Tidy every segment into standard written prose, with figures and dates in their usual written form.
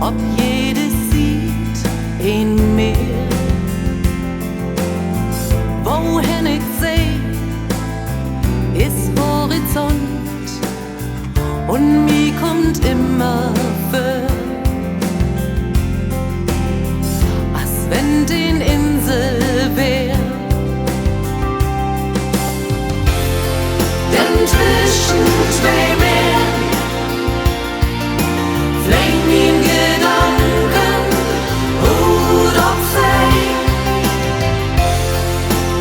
ob jedes sieht ihn mehr. Wohin ich seh, ist Horizont und mir kommt immer für, als wenn den Insel wär. Denn zwischen zwei Meer fliegen mir Gedanken, doch sei,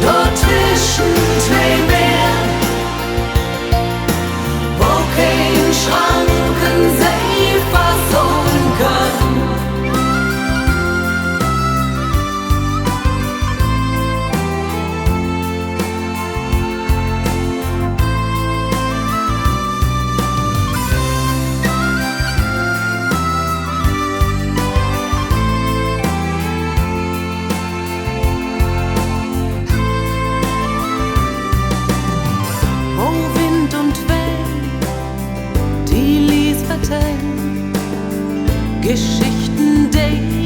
dort zwischen zwei Meer, wo kein Schranken sie fassen können. Geschichten, die